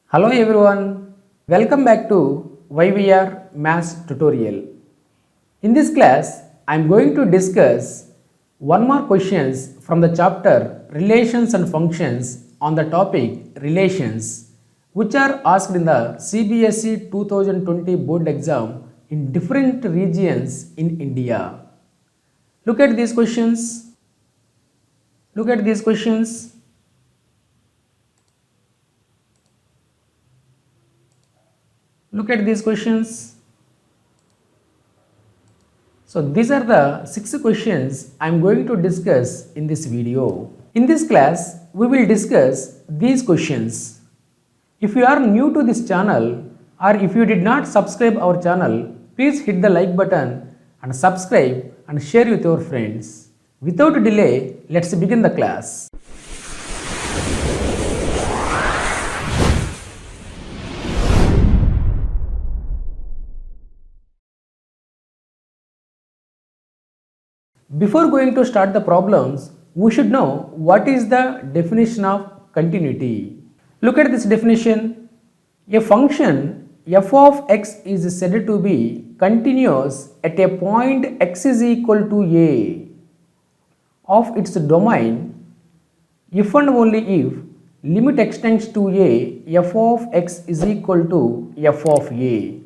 Hello everyone, welcome back to YVR Maths tutorial. In this class, I am going to discuss one more questions from the chapter Relations and Functions on the topic Relations, which are asked in the CBSE 2020 board exam in different regions in India. Look at these questions. Look at these questions. Look at these questions. So these are the 6 questions I am going to discuss in this video. In this class, we will discuss these questions. If you are new to this channel or if you did not subscribe our channel, please hit the like button and subscribe and share with your friends. Without delay, let's begin the class. Before going to start the problems, we should know what is the definition of continuity. Look at this definition. A function f of x is said to be continuous at a point x is equal to a of its domain if and only if limit extends to a f of x is equal to f of a.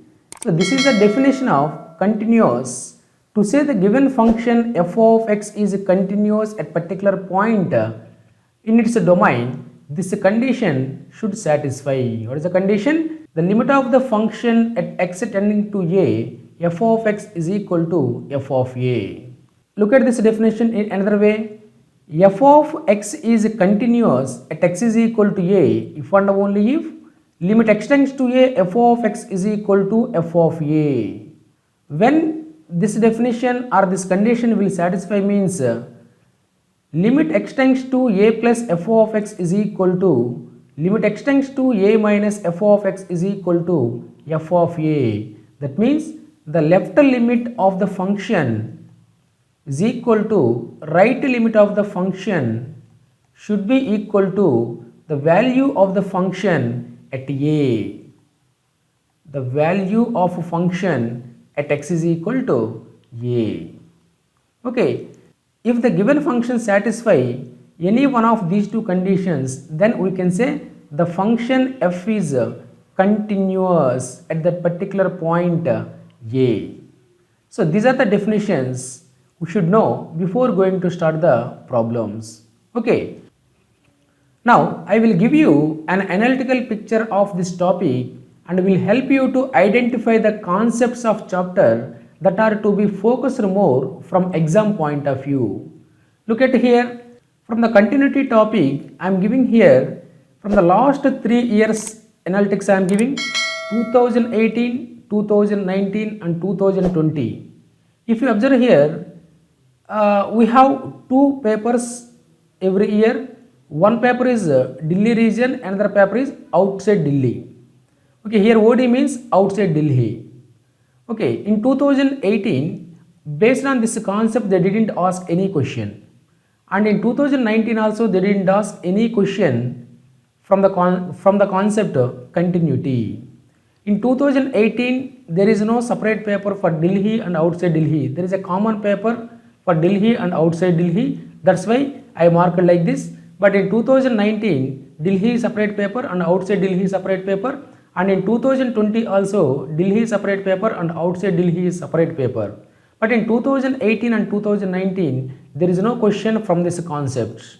So this is the definition of continuous. To say the given function f of x is continuous at particular point in its domain, this condition should satisfy. What is the condition? The limit of the function at x tending to a, f of x is equal to f of a. Look at this definition in another way. F of x is continuous at x is equal to a if and only if limit extends to a, f of x is equal to f of a. When this definition or this condition will satisfy means limit extends to a plus f of x is equal to limit extends to a minus f of x is equal to f of a. That means the left limit of the function is equal to right limit of the function should be equal to the value of the function at a. The value of a function at x is equal to a. Okay, if the given function satisfy any one of these two conditions, then we can say the function f is continuous at that particular point a. So these are the definitions we should know before going to start the problems. Okay, now I will give you an analytical picture of this topic and will help you to identify the concepts of chapter that are to be focused more from exam point of view. Look at here, from the continuity topic I am giving here from the last 3 years analytics I am giving 2018, 2019 and 2020. If you observe here, we have 2 papers every year. One paper is Delhi region, another paper is outside Delhi. Okay, here OD means outside Delhi. Okay, in 2018, based on this concept, they didn't ask any question. And in 2019 also, they didn't ask any question from the concept of continuity. In 2018, there is no separate paper for Delhi and outside Delhi. There is a common paper for Delhi and outside Delhi. That's why I marked like this. But in 2019, Delhi is separate paper and outside Delhi is separate paper. And in 2020 also Delhi is separate paper and outside Delhi is separate paper. But in 2018 and 2019 there is no question from this concept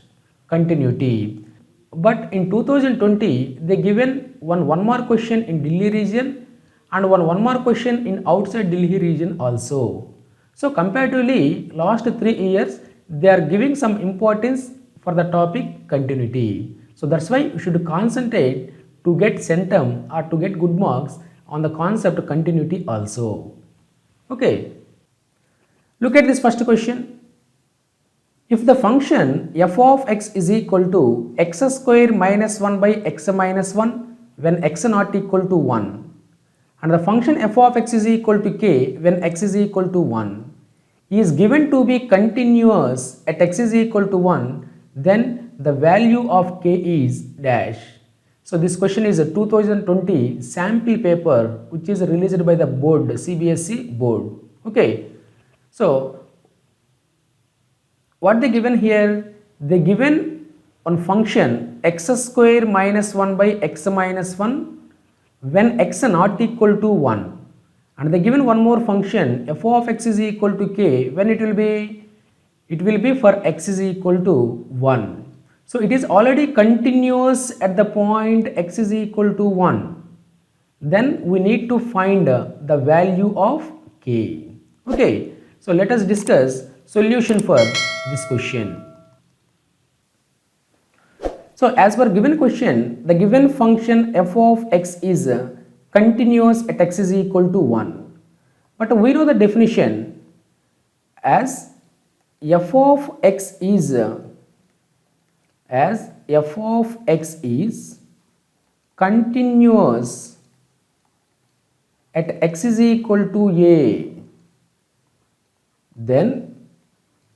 continuity. But in 2020 they given one mark question in Delhi region and one mark question in outside Delhi region also. So comparatively last 3 years they are giving some importance for the topic continuity. So that's why you should concentrate to get centum or to get good marks on the concept continuity also. Okay, look at this first question. If the function f of x is equal to x square minus 1 by x minus 1 when x not equal to 1 and the function f of x is equal to k when x is equal to 1 is given to be continuous at x is equal to 1, then the value of k is dash. So this question is a 2020 sample paper which is released by the board, CBSE board. Okay. So what they given here? They given one function x square minus 1 by x minus 1 when x not equal to 1, and they given one more function f of x is equal to k when it will be for x is equal to 1. So it is already continuous at the point x is equal to 1. Then we need to find the value of k. Okay, so let us discuss solution for this question. So as per given question, the given function f of x is continuous at x is equal to 1. But we know the definition as f of x is continuous at x is equal to a, then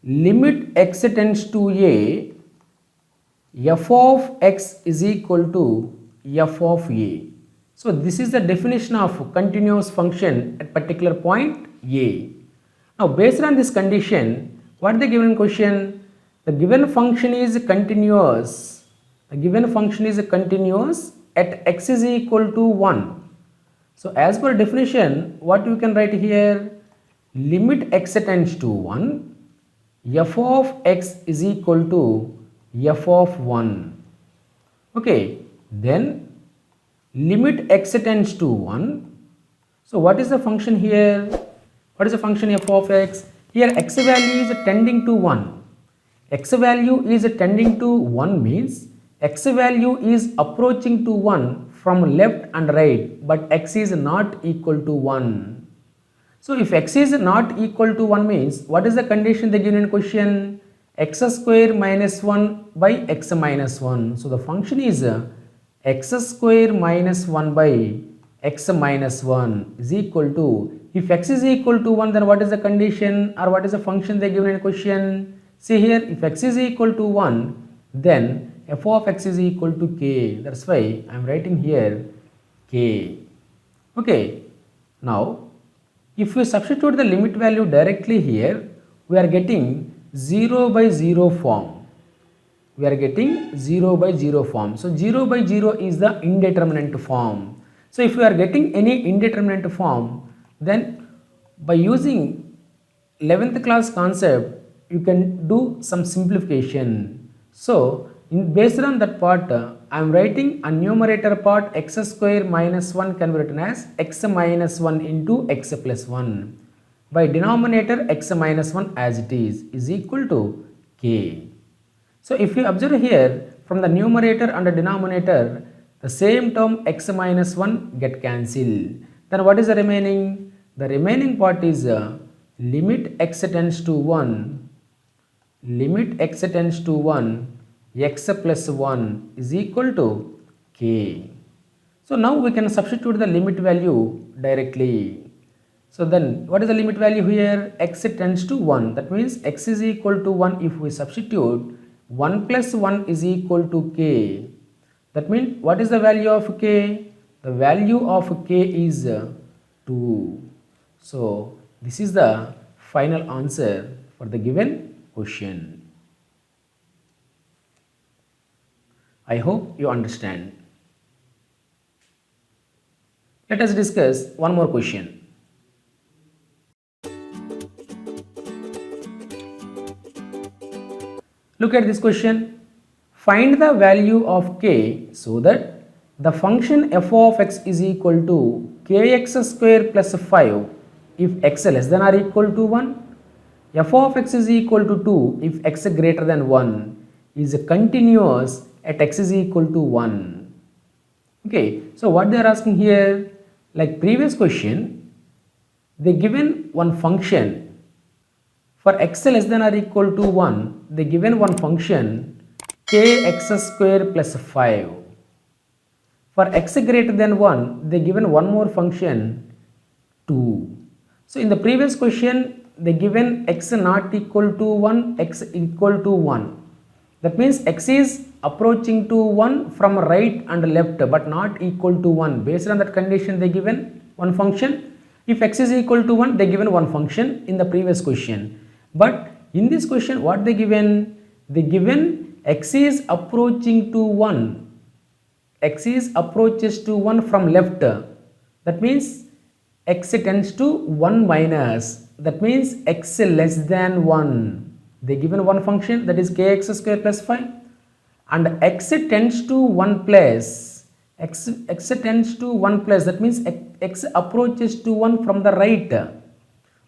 limit x tends to a, f of x is equal to f of a. So this is the definition of continuous function at particular point a. Now based on this condition, what the given question? The given function is continuous. The given function is continuous at x is equal to 1. So as per definition, what you can write here? Limit x tends to 1, f of x is equal to f of 1. Okay, then limit x tends to 1. So what is the function here? What is the function f of x? Here x value is tending to 1. X value is tending to 1 means x value is approaching to 1 from left and right, but x is not equal to 1. So if x is not equal to 1 means, what is the condition they given in question? X square minus 1 by x minus 1. So the function is x square minus 1 by x minus 1 is equal to, if x is equal to 1, then what is the condition or what is the function they given in question? See here, if x is equal to 1, then f of x is equal to k. That's why I am writing here k. Okay. Now, if we substitute the limit value directly here, we are getting 0 by 0 form. We are getting 0 by 0 form. So 0 by 0 is the indeterminate form. So if we are getting any indeterminate form, then by using 11th class concept, you can do some simplification. So based on that part, I am writing a numerator part x square minus 1 can be written as x minus 1 into x plus 1. By denominator x minus 1 as it is equal to k. So if you observe here, from the numerator and the denominator, the same term x minus 1 get cancelled. Then what is the remaining? The remaining part is limit x tends to 1, limit x tends to 1, x plus 1 is equal to k. So now we can substitute the limit value directly. So then what is the limit value here? X tends to 1. That means x is equal to 1. If we substitute 1 plus 1 is equal to k. That means what is the value of k? The value of k is 2. So this is the final answer for the given question. I hope you understand. Let us discuss one more question. Look at this question. Find the value of k so that the function f of x is equal to kx square plus 5 if x less than or equal to 1, f of x is equal to 2 if x greater than 1, is continuous at x is equal to 1. Okay, so what they are asking here, like previous question, they given one function. For x less than or equal to 1, they given one function kx square plus 5. For x greater than 1, they given one more function 2. So in the previous question, they given x not equal to 1, x equal to 1. That means x is approaching to 1 from right and left but not equal to 1. Based on that condition they given one function. If x is equal to 1 they given one function in the previous question. But in this question what they given? They given x is approaching to 1. X is approaches to 1 from left. That means x tends to 1 minus. That means x less than 1. They given one function, that is kx square plus 5, and x tends to 1 plus. X tends to 1 plus, that means x approaches to 1 from the right.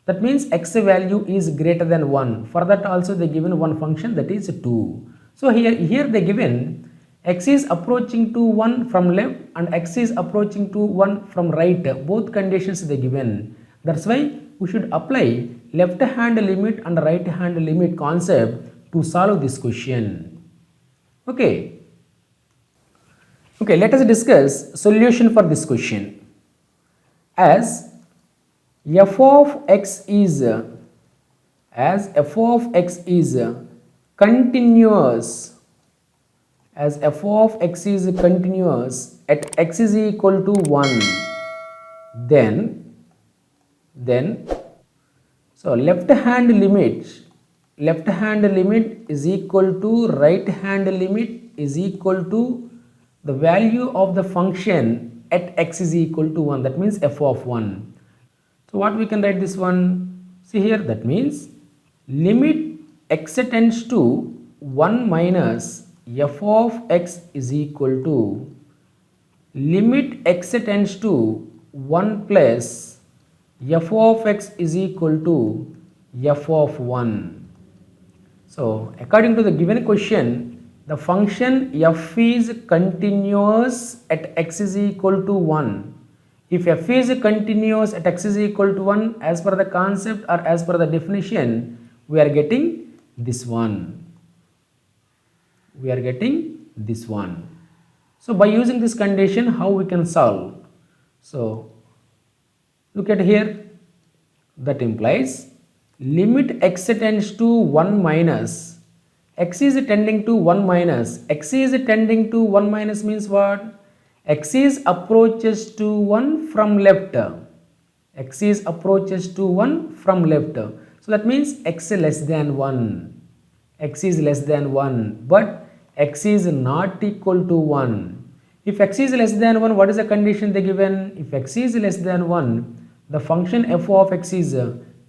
That means x value is greater than 1. For that also they given one function, that is 2. So here they given x is approaching to 1 from left and x is approaching to 1 from right. Both conditions they given. That's why we should apply left hand limit and right hand limit concept to solve this question. Okay, let us discuss solution for this question. As f of x is continuous, as f of x is continuous at x is equal to 1, then so left hand limit is equal to right hand limit is equal to the value of the function at x is equal to 1. That means f of 1. So what we can write this one? See here, that means limit x tends to 1 minus f of x is equal to limit x tends to 1 plus f of x is equal to f of 1. So according to the given question, the function f is continuous at x is equal to 1. If f is continuous at x is equal to 1, as per the concept or as per the definition, we are getting this one. So by using this condition, how we can solve? So look at here, that implies limit x tends to 1 minus, x is tending to 1 minus, x is tending to 1 minus means what? X is approaches to 1 from left, x is approaches to 1 from left. So that means x less than 1, x is less than 1, but x is not equal to 1. If x is less than 1, what is the condition they given? If x is less than 1, the function f of x is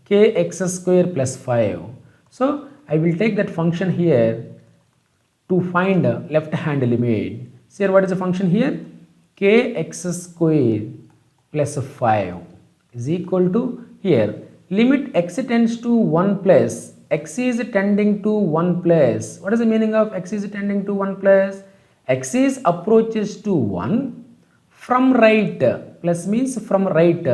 kx square plus 5. So I will take that function here to find left hand limit. So here what is the function here? Kx square plus 5 is equal to, here limit x tends to 1 plus, x is tending to 1 plus. What is the meaning of x is tending to 1 plus? X is approaches to 1 from right, plus means from right,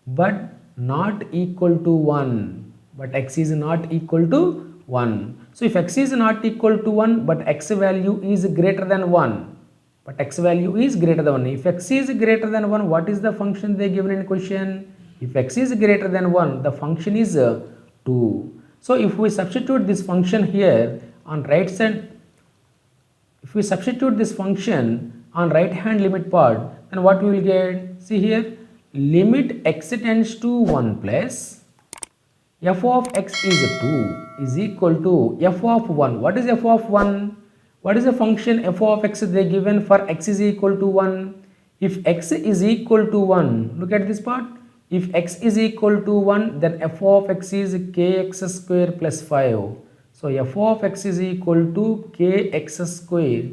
but not equal to 1, but x is not equal to 1. So if x is not equal to 1 but x value is greater than 1, if x is greater than 1, what is the function they given in question? If x is greater than 1, the function is 2. So if we substitute this function here on right side, if we substitute this function on right hand limit part, then what we will get? See here, limit x tends to 1 plus f of x is 2 is equal to f of 1. What is f of 1? What is the function f of x they given for x is equal to 1? If x is equal to 1, look at this part. If x is equal to 1, then f of x is kx square plus 5. So f of x is equal to kx square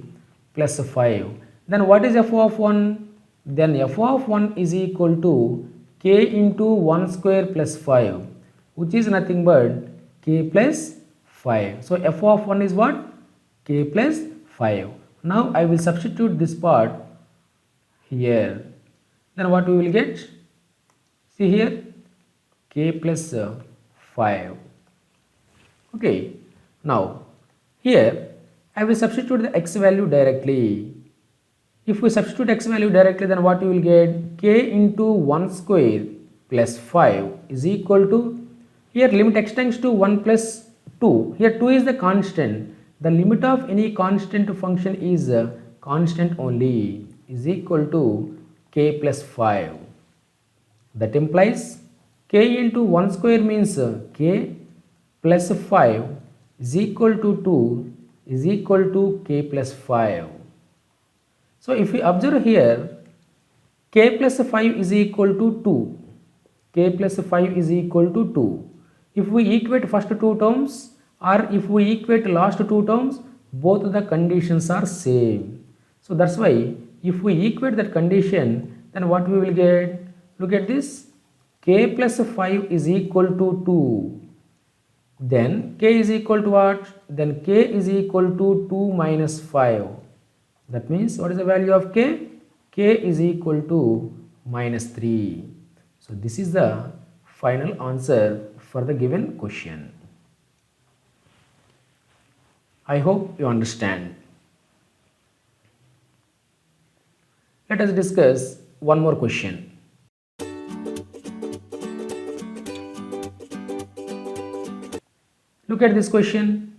plus 5. Then what is f of 1? Then f of 1 is equal to k into 1 square plus 5, which is nothing but k plus 5. So f of 1 is what? K plus 5. Now I will substitute this part here. Then what we will get? See here, k plus 5. Okay. Now here I will substitute the x value directly. If we substitute x value directly, then what you will get? K into 1 square plus 5 is equal to, here limit x tends to 1 plus 2. Here 2 is the constant. the limit of any constant function is constant only, is equal to k plus 5. That implies k into 1 square means k plus 5 is equal to 2 is equal to k plus 5. So if we observe here, k plus 5 is equal to 2. K plus 5 is equal to 2. If we equate first two terms or if we equate last two terms, both the conditions are same. So that's why if we equate that condition, then what we will get? Look at this. K plus 5 is equal to 2. Then k is equal to what? Then k is equal to 2 minus 5. That means what is the value of k? K is equal to minus 3. So this is the final answer for the given question. I hope you understand. Let us discuss one more question. Look at this question.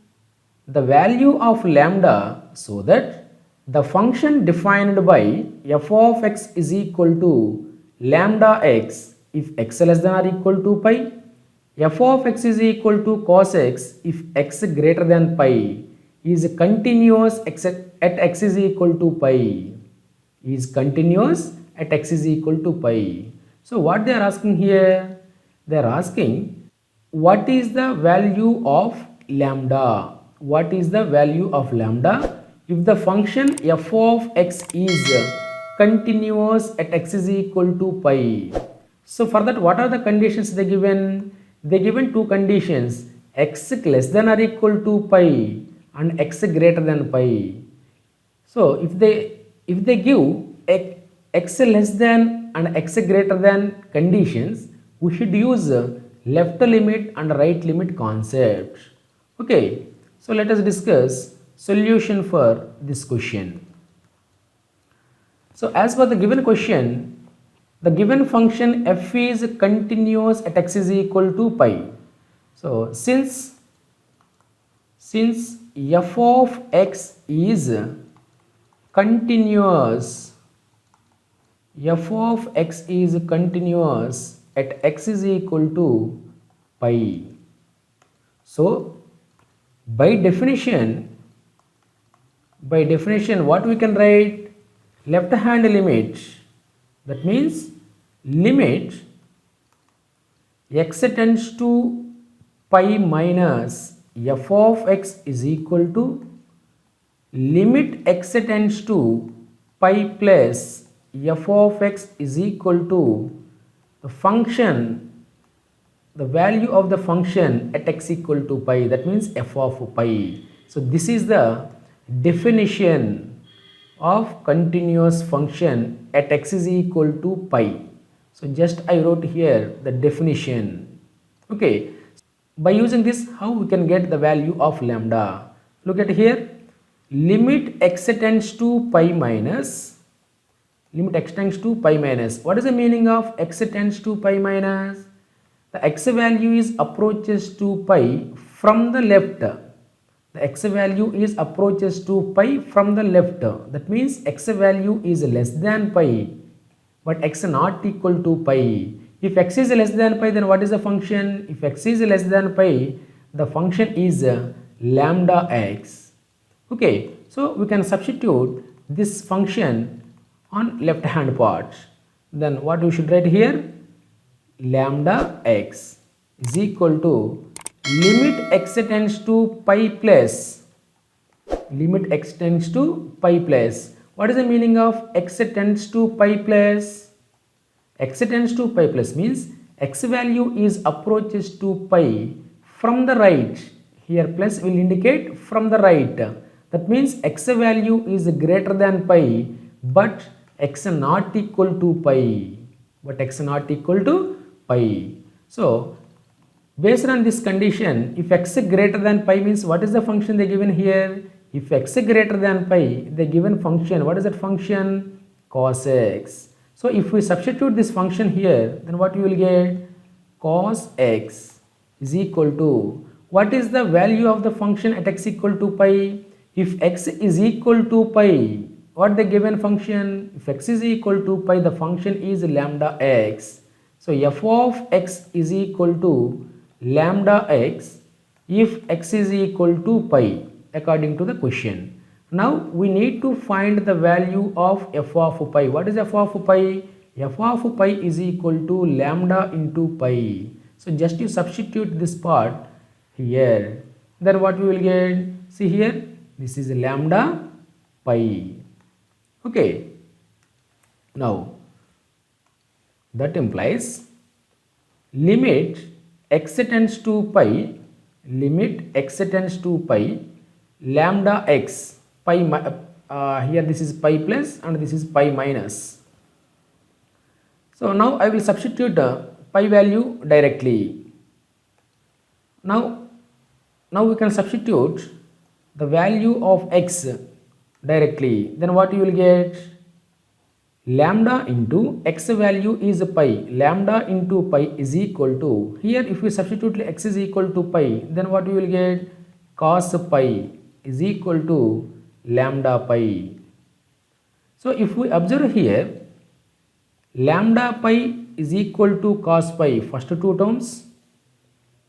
The value of lambda so that the function defined by f of x is equal to lambda x if x less than or equal to pi, f of x is equal to cos x if x greater than pi is continuous at x is equal to pi, is continuous at x is equal to pi. So what they are asking here? They are asking what is the value of lambda? What is the value of lambda if the function f of x is continuous at x is equal to pi? So for that, what are the conditions they given? They given two conditions, x less than or equal to pi and x greater than pi. So if they give x less than and x greater than conditions, we should use left limit and right limit concept. Okay, so let us discuss solution for this question. So as per the given question, the given function f is continuous at x is equal to pi. So since f of x is continuous, f of x is continuous at x is equal to pi. So by definition what we can write? Left hand limit. That means limit x tends to pi minus f of x is equal to limit x tends to pi plus f of x is equal to the function, the value of the function at x equal to pi, that means f of pi. So this is the definition of continuous function at x is equal to pi. So just I wrote here the definition. Okay, by using this, how we can get the value of lambda? Look at here, limit x tends to pi minus, limit x tends to pi minus. What is the meaning of x tends to pi minus? The x value is approaches to pi from the left. The x value is approaches to pi from the left. That means x value is less than pi, but x not equal to pi. If x is less than pi, then what is the function? If x is less than pi, the function is lambda x. Okay, so we can substitute this function on left hand part. Then what we should write here? Lambda x is equal to limit x tends to pi plus, limit x tends to pi plus. What is the meaning of x tends to pi plus? X tends to pi plus means x value is approaches to pi from the right. Here plus will indicate from the right. That means x value is greater than pi, but x not equal to pi. But x not equal to pi. So based on this condition, if x greater than pi means what is the function they given here? If x greater than pi, the given function, what is that function? Cos x. So if we substitute this function here, then what you will get? Cos x is equal to, what is the value of the function at x equal to pi? If x is equal to pi, what the given function? If x is equal to pi, the function is lambda x. So f of x is equal to lambda x if x is equal to pi according to the question. Now we need to find the value of f of pi. What is f of pi? F of pi is equal to lambda into pi. So just you substitute this part here, then what we will get? See here, this is lambda pi. Okay, now that implies limit x tends to pi, lambda x, pi, here this is pi plus and this is pi minus. So now I will substitute pi value directly. Now we can substitute the value of x directly. Then what you will get? Lambda into x value is pi. Lambda into pi is equal to, here if we substitute x is equal to pi, then what we will get? Cos pi is equal to lambda pi. So if we observe here, lambda pi is equal to cos pi, first two terms.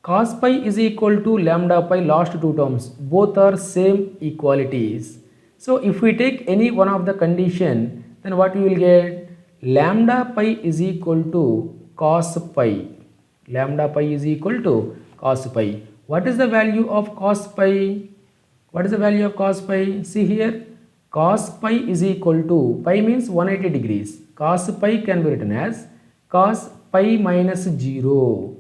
Cos pi is equal to lambda pi, last two terms. Both are same equalities. So if we take any one of the condition, then what we will get? Lambda pi is equal to cos pi. Lambda pi is equal to cos pi. What is the value of cos pi? What is the value of cos pi? See here, cos pi is equal to, pi means 180 degrees. Cos pi can be written as cos pi minus 0.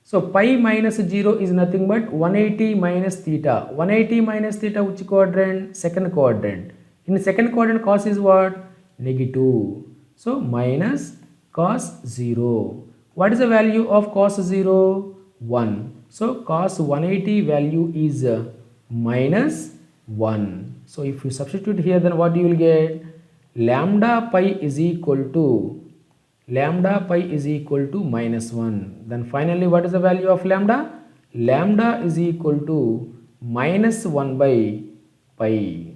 So pi minus 0 is nothing but 180 minus theta. 180 minus theta, which quadrant? Second quadrant. In the second quadrant, cos is what? Negative. So minus cos 0. What is the value of cos 0? 1. So cos 180 value is minus 1. So if you substitute here, then what you will get? Lambda pi is equal to minus 1. Then finally, what is the value of lambda? Lambda is equal to minus 1 by pi.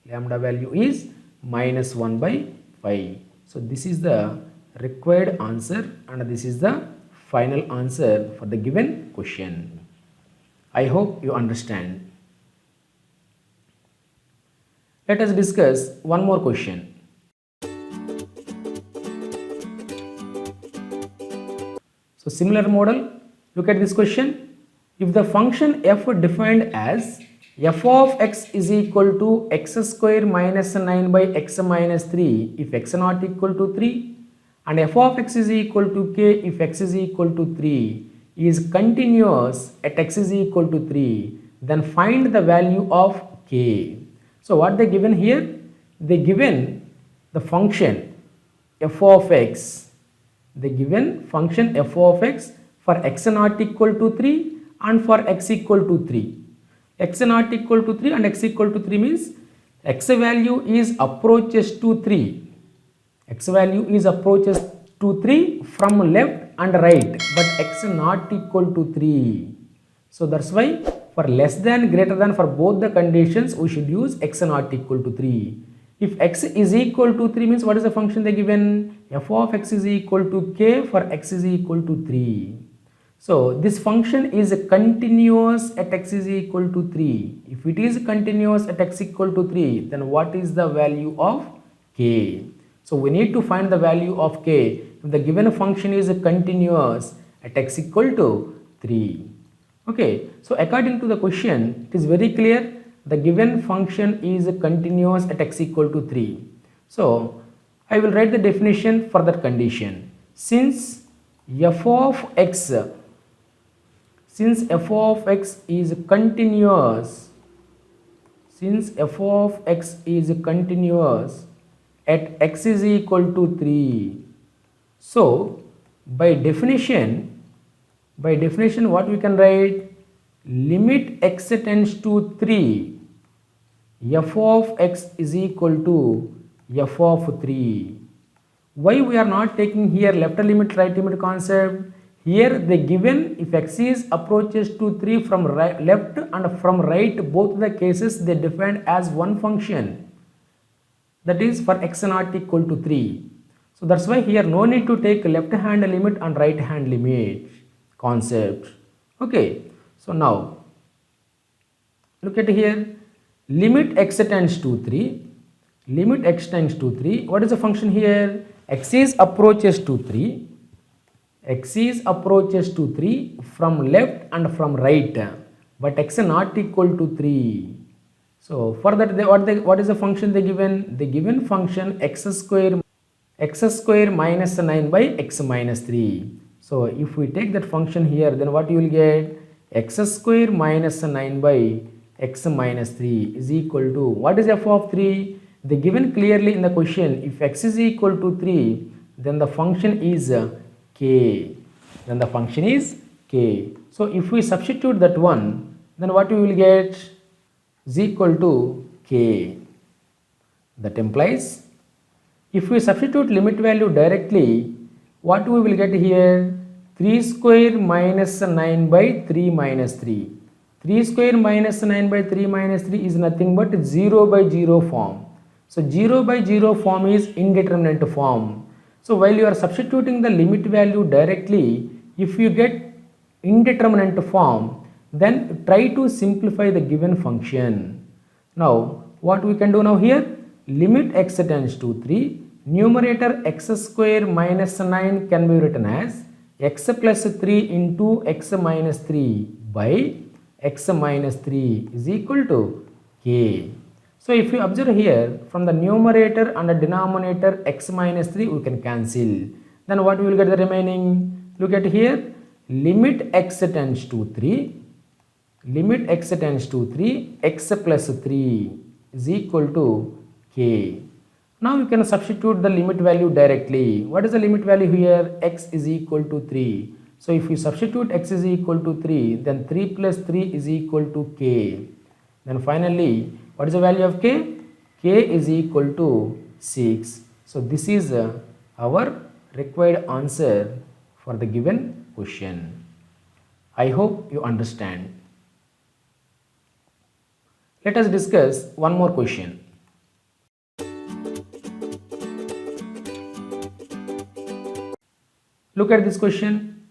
Lambda value is minus 1 by pi. So this is the required answer and this is the final answer for the given question. I hope you understand. Let us discuss one more question. So similar model, look at this question. If the function f defined as f of x is equal to x square minus 9 by x minus 3 if x not equal to 3 and f of x is equal to k if x is equal to 3 is continuous at x is equal to 3, then find the value of k. So what they given here? They given the function f of x. They given function f of x for x not equal to 3 and for x equal to 3. X not equal to 3 and x equal to 3 means x value is approaches to 3. X value is approaches to 3 from left and right, but x not equal to 3. So that's why for less than, greater than, for both the conditions we should use x not equal to 3. If x is equal to 3 means what is the function they given? F of x is equal to k for x is equal to 3. So this function is continuous at x is equal to 3. If it is continuous at x equal to 3, then what is the value of k? So we need to find the value of k if the given function is continuous at x equal to 3. Okay, so according to the question, it is very clear the given function is continuous at x equal to 3. So I will write the definition for that condition. Since f of x is continuous, at x is equal to 3, so by definition what we can write? Limit x tends to 3, f of x is equal to f of 3. Why we are not taking here left limit right limit concept? Here they given if x is approaches to 3 from right, left and from right, both the cases they defined as one function, that is for x not equal to 3. So that's why here no need to take left hand limit and right hand limit concept. Okay, so now look at here, limit x tends to 3, limit x tends to 3. What is the function here? X is approaches to 3, x is approaches to 3 from left and from right, but x not equal to 3. So for that what is the function they given? The given function x square minus 9 by x minus 3. So if we take that function here, then what you will get? X square minus 9 by x minus 3 is equal to, what is f of 3? They given clearly in the question, if x is equal to 3, then the function is k. Then the function is k. So if we substitute that one, then what we will get? Is equal to k. That implies, if we substitute limit value directly, what we will get here? 3 square minus 9 by 3 minus 3. 3 square minus 9 by 3 minus 3 is nothing but 0 by 0 form. So 0 by 0 form is indeterminate form. So while you are substituting the limit value directly, if you get indeterminate form, then try to simplify the given function. Now what we can do now here? Limit x tends to 3, numerator x square minus 9 can be written as x plus 3 into x minus 3 by x minus 3 is equal to k. So if you observe here, from the numerator and the denominator x minus 3 we can cancel. Then what we will get the remaining? Look at here, limit x tends to 3, limit x tends to 3, x plus 3 is equal to k. Now you can substitute the limit value directly. What is the limit value here? X is equal to 3. So if you substitute x is equal to 3, then 3 plus 3 is equal to k. Then finally, what is the value of k? K is equal to 6. So this is our required answer for the given question. I hope you understand. Let us discuss one more question. Look at this question.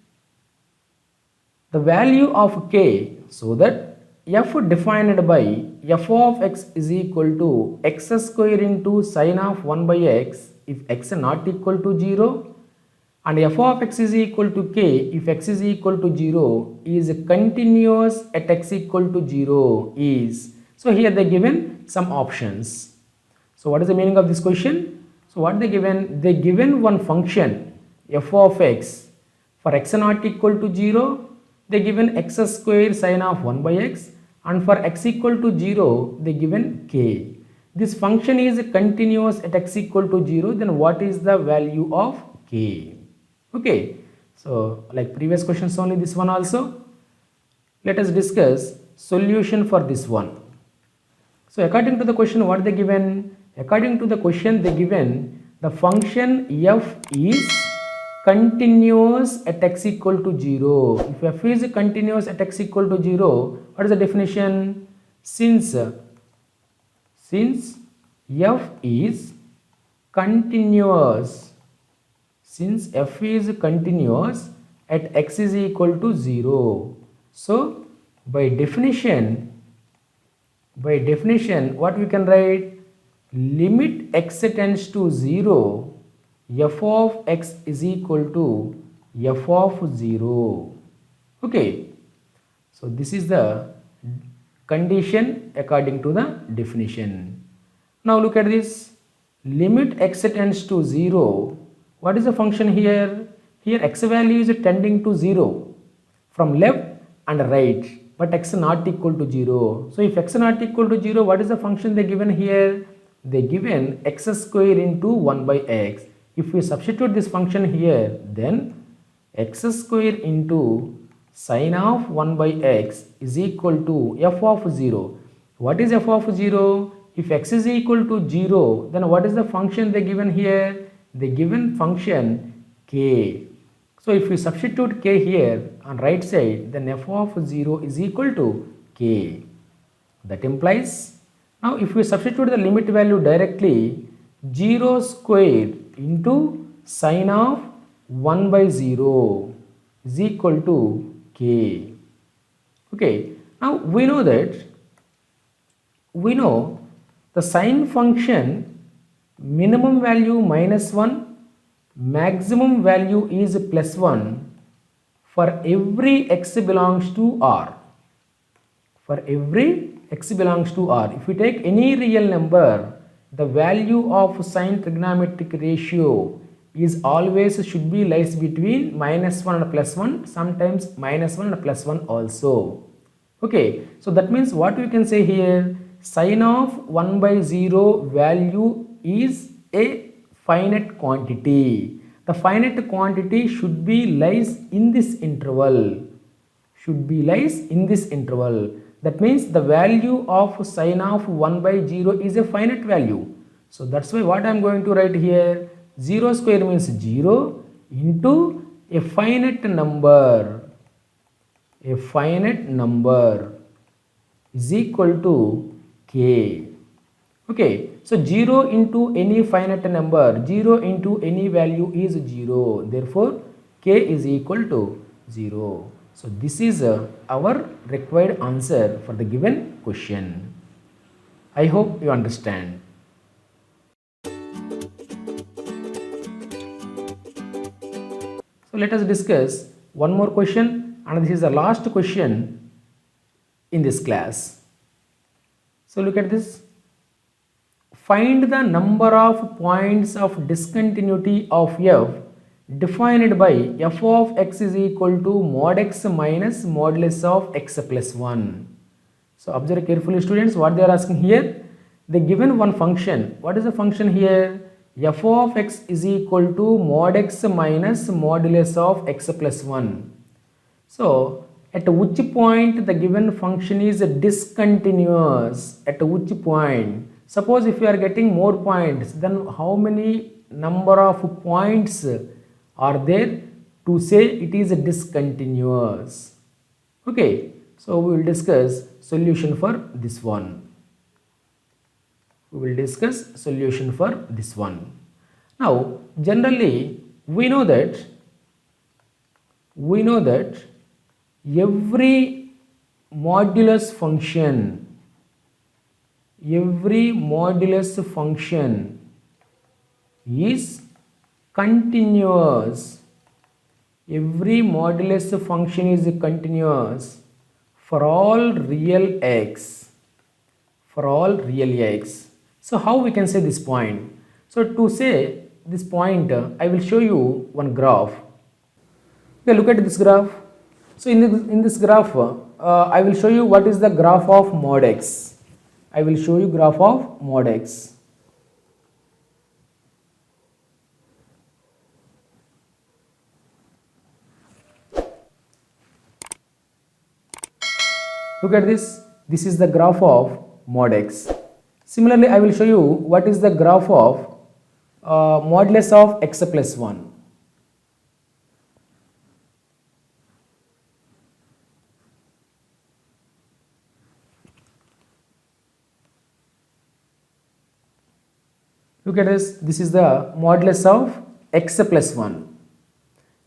The value of k, so that f defined by f of x is equal to x square into sine of 1 by x if x not equal to 0, and f of x is equal to k if x is equal to 0 is continuous at x equal to 0 is. So here they given some options. So what is the meaning of this question? So what they given? They given one function f of x for x not equal to 0, they given x square sine of 1 by x, and for x equal to 0 they given k. This function is continuous at x equal to 0, then what is the value of k? Okay, so like previous questions only, this one also. Let us discuss solution for this one. So according to the question, what they given? According to the question they given, the function f is continuous at x equal to 0. If f is continuous at x equal to 0, what is the definition? Since f is continuous, since f is continuous at x is equal to 0, so by definition what we can write? Limit x tends to 0, f of x is equal to f of 0. Okay, so this is the condition according to the definition. Now look at this, limit x tends to 0. What is the function here? Here x value is tending to 0 from left and right, but x not equal to 0. So if x not equal to 0, what is the function they given here? They given x square into 1 by x. If we substitute this function here, then x square into sine of 1 by x is equal to f of 0. What is f of 0? If x is equal to 0, then what is the function they given here? The given function k. So if we substitute k here on right side, then f of 0 is equal to k. That implies, now if we substitute the limit value directly, 0 square into sine of 1 by 0 is equal to k. Okay, now we know the sine function minimum value minus 1, maximum value is plus 1 for every x belongs to R. For every x belongs to R. If we take any real number, the value of sine trigonometric ratio is always should be lies between minus 1 and plus 1, sometimes minus 1 and plus 1 also. Okay, so that means what we can say here, sine of 1 by 0 value is a finite quantity. The finite quantity should be lies in this interval. Should be lies in this interval. That means the value of sine of 1 by 0 is a finite value. So that's why what I am going to write here, 0 square means 0 into a finite number. A finite number is equal to k. Okay, so 0 into any finite number, 0 into any value is 0. Therefore, k is equal to 0. So this is our required answer for the given question. I hope you understand. So let us discuss one more question, and this is the last question in this class. So look at this. Find the number of points of discontinuity of f defined by f of x is equal to mod x minus modulus of x plus 1. So observe carefully students what they are asking here. They given one function. What is the function here? F of x is equal to mod x minus modulus of x plus 1. So at which point the given function is discontinuous? At which point? Suppose if you are getting more points, then how many number of points are there to say it is discontinuous? Okay, so we will discuss solution for this one. We will discuss solution for this one. Now, generally we know that every modulus function is continuous. Every modulus function is continuous for all real x. For all real x. So how we can say this point? So to say this point, I will show you one graph. Okay, look at this graph. So in this graph, I will show you what is the graph of mod x. I will show you graph of mod x. Look at this. This is the graph of mod x. Similarly, I will show you what is the graph of modulus of x plus 1. Look at this. This is the modulus of x plus 1.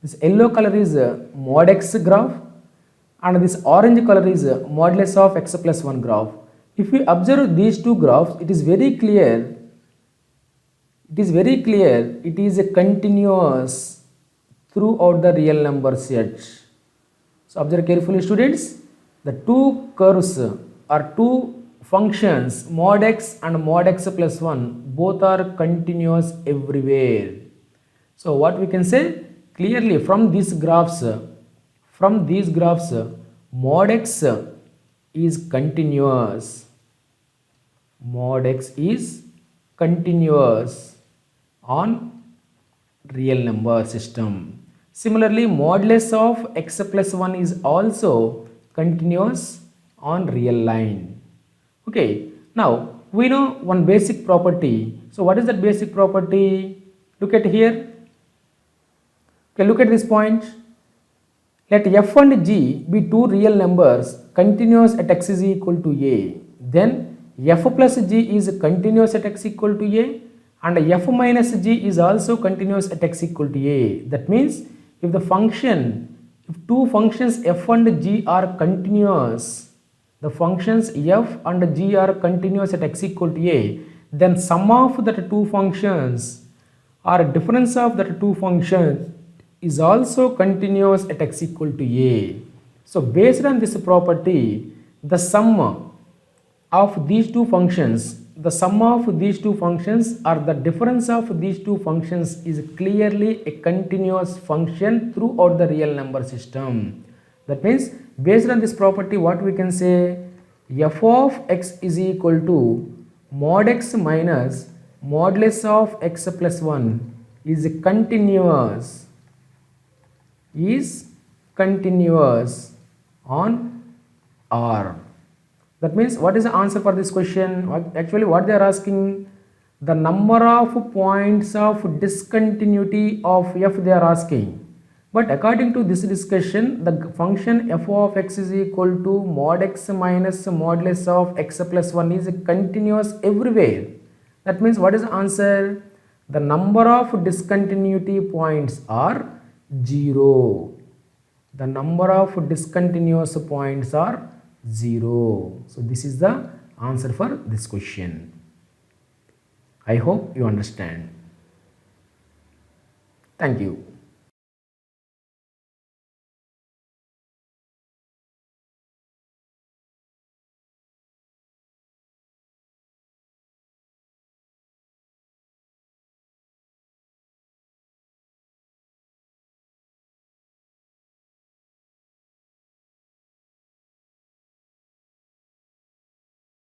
This yellow color is mod x graph, and this orange color is modulus of x plus 1 graph. If we observe these two graphs, it is very clear. It is continuous throughout the real number set. So observe carefully students. The two curves are two functions, mod x and mod x plus 1, both are continuous everywhere. So what we can say clearly from these graphs, mod x is continuous. Mod x is continuous on real number system. Similarly, modulus of x plus 1 is also continuous on real line. Okay, now we know one basic property. So what is that basic property? Look at here. Okay, Okay, look at this point. Let f and g be two real numbers continuous at x is equal to a. Then f plus g is continuous at x equal to a, and f minus g is also continuous at x equal to a. That means if two functions f and g are continuous, the functions f and g are continuous at x equal to a, then sum of that two functions or difference of that two functions is also continuous at x equal to a. So based on this property, the sum of these two functions or the difference of these two functions is clearly a continuous function throughout the real number system. That means based on this property, what we can say, f of x is equal to mod x minus modulus of x plus 1 is continuous on R. That means what is the answer for this question? Actually what they are asking, the number of points of discontinuity of f they are asking. But according to this discussion, the function f of x is equal to mod x minus modulus of x plus 1 is continuous everywhere. That means what is the answer? The number of discontinuity points are 0. The number of discontinuous points are 0. So this is the answer for this question. I hope you understand. Thank you.